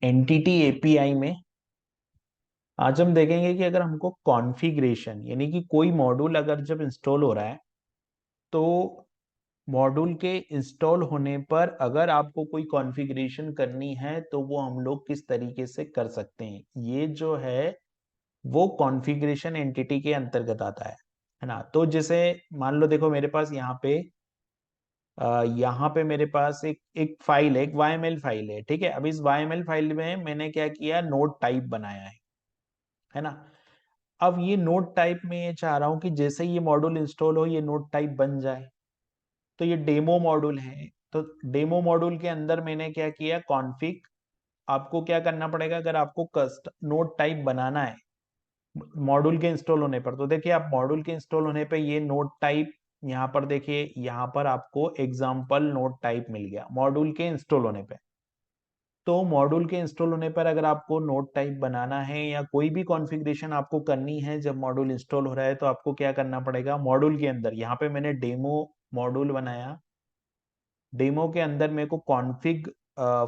Entity API में आज हम देखेंगे कि अगर हमको कॉन्फ़िगरेशन यानी कि कोई मॉड्यूल अगर जब इंस्टॉल हो रहा है तो मॉड्यूल के इंस्टॉल होने पर अगर आपको कोई कॉन्फ़िगरेशन करनी है तो वो हम लोग किस तरीके से कर सकते हैं, ये जो है वो कॉन्फ़िगरेशन एंटिटी के अंतर्गत आता है ना। तो जैसे मान लो, देखो मेरे पास यहाँ पे मेरे पास एक एक फाइल है, एक YML फाइल है, ठीक है। अब इस YML फाइल में मैंने क्या किया, नोड टाइप बनाया है ना। अब ये नोड टाइप में ये चाह रहा हूं कि जैसे ही ये मॉड्यूल इंस्टॉल हो ये नोड टाइप बन जाए। तो ये डेमो मॉड्यूल है, तो डेमो मॉड्यूल के अंदर मैंने क्या किया, कॉन्फ़िग। आपको क्या करना पड़ेगा अगर आपको कस्ट नोड टाइप बनाना है मॉड्यूल के इंस्टॉल होने पर, तो देखिए आप मॉड्यूल के इंस्टॉल होने पे ये नोड टाइप यहाँ पर देखिए, यहाँ पर आपको एग्जाम्पल नोड टाइप मिल गया मॉड्यूल के इंस्टॉल होने पे। तो मॉड्यूल के इंस्टॉल होने पर अगर आपको नोड टाइप बनाना है या कोई भी कॉन्फ़िगरेशन आपको करनी है जब मॉड्यूल इंस्टॉल हो रहा है, तो आपको क्या करना पड़ेगा, मॉड्यूल के अंदर यहाँ पे मैंने डेमो मॉड्यूल बनाया। डेमो के अंदर मेरे को कॉन्फ़िग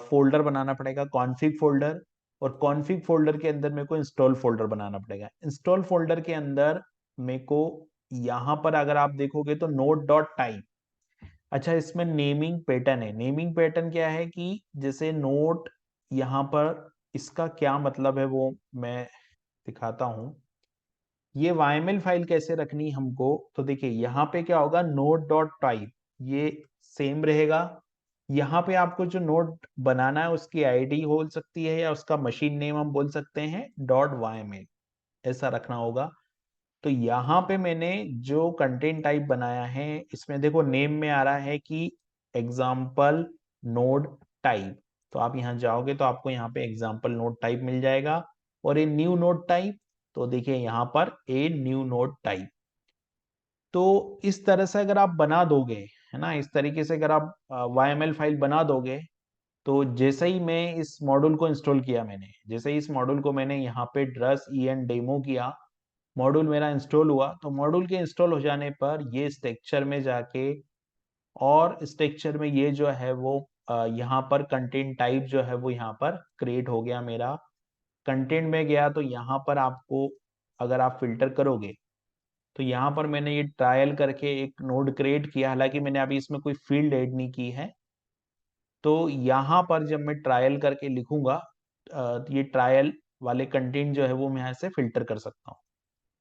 फोल्डर बनाना पड़ेगा, कॉन्फ़िग फोल्डर। और कॉन्फ़िग फोल्डर के अंदर मेरे को इंस्टॉल फोल्डर बनाना पड़ेगा। इंस्टॉल फोल्डर के अंदर मेरे को यहाँ पर अगर आप देखोगे तो नोड डॉट टाइप। अच्छा, इसमें नेमिंग पैटर्न है। नेमिंग पैटर्न क्या है कि जैसे नोट यहाँ पर, इसका क्या मतलब है वो मैं दिखाता हूँ। ये YML फाइल कैसे रखनी हमको, तो देखिए यहाँ पे क्या होगा, नोड डॉट टाइप ये सेम रहेगा। यहाँ पे आपको जो नोड बनाना है उसकी आईडी हो सकती है या उसका मशीन नेम हम बोल सकते हैं .yml, ऐसा रखना होगा। तो यहाँ पे मैंने जो कंटेंट टाइप बनाया है इसमें देखो नेम में आ रहा है कि एग्जाम्पल नोड टाइप। तो आप यहाँ जाओगे तो आपको यहाँ पे एग्जाम्पल नोड टाइप मिल जाएगा। और ये न्यू नोड टाइप, तो देखिए यहाँ पर ए न्यू नोड टाइप। तो इस तरह से अगर आप बना दोगे, है ना, इस तरीके से अगर आप YML फाइल बना दोगे, तो जैसे ही मैं इस मॉड्यूल को इंस्टॉल किया, मैंने जैसे ही इस मॉड्यूल को मैंने यहाँ पे ड्रस en डेमो किया, मॉड्यूल मेरा इंस्टॉल हुआ। तो मॉड्यूल के इंस्टॉल हो जाने पर ये स्ट्रक्चर में जाके, और स्ट्रक्चर में ये जो है वो यहाँ पर कंटेंट टाइप जो है वो यहाँ पर क्रिएट हो गया मेरा। कंटेंट में गया तो यहाँ पर आपको, अगर आप फिल्टर करोगे तो यहाँ पर मैंने ये ट्रायल करके एक नोड क्रिएट किया, हालांकि मैंने अभी इसमें कोई फील्ड ऐड नहीं की है। तो यहाँ पर जब मैं ट्रायल करके लिखूंगा, ये ट्रायल वाले कंटेंट जो है वो मैं यहाँ से फिल्टर कर सकता हूँ।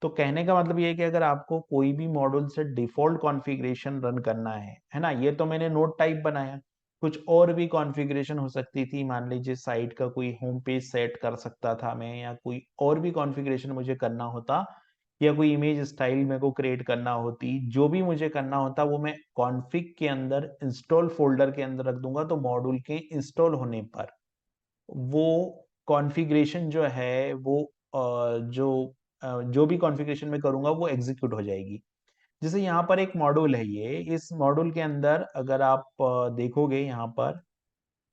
तो कहने का मतलब ये है कि अगर आपको कोई भी मॉड्यूल से डिफॉल्ट कॉन्फ़िगरेशन रन करना है ना, ये तो मैंने नोड टाइप बनाया। कुछ और भी कॉन्फ़िगरेशन हो सकती थी, मान लीजिए साइट का कोई होम पेज सेट कर सकता था मैं, या कोई और भी कॉन्फ़िगरेशन मुझे करना होता, या कोई इमेज स्टाइल मेरे को क्रिएट करना होती, जो भी मुझे करना होता वो मैं कॉन्फ़िग के अंदर इंस्टॉल फोल्डर के अंदर रख दूंगा। तो मॉड्यूल के इंस्टॉल होने पर वो कॉन्फ़िगरेशन जो है वो जो भी कॉन्फ़िगरेशन मैं करूंगा वो एग्जीक्यूट हो जाएगी। जैसे यहाँ पर एक मॉड्यूल है, ये इस मॉड्यूल के अंदर अगर आप देखोगे, यहाँ पर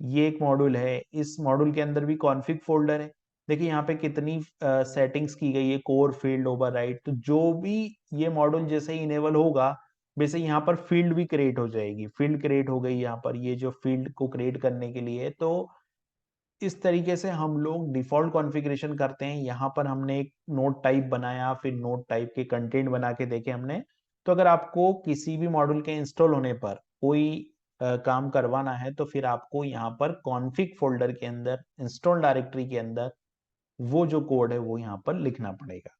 ये एक मॉड्यूल है, इस मॉड्यूल के अंदर भी कॉन्फ़िग फोल्डर है। देखिए यहाँ पे कितनी सेटिंग्स की गई है, कोर फील्ड ओवरराइड। तो जो भी ये मॉड्यूल जैसे ही इनेबल होगा, वैसे यहाँ पर फील्ड भी क्रिएट हो जाएगी। फील्ड क्रिएट हो गई यहाँ पर, ये जो फील्ड को क्रिएट करने के लिए। तो इस तरीके से हम लोग डिफॉल्ट कॉन्फ़िगरेशन करते हैं। यहाँ पर हमने एक नोड टाइप बनाया, फिर नोड टाइप के कंटेंट बना के देखे हमने। तो अगर आपको किसी भी मॉड्यूल के इंस्टॉल होने पर कोई काम करवाना है, तो फिर आपको यहाँ पर कॉन्फ़िग फोल्डर के अंदर, इंस्टॉल डायरेक्टरी के अंदर वो जो कोड है वो यहाँ पर लिखना पड़ेगा।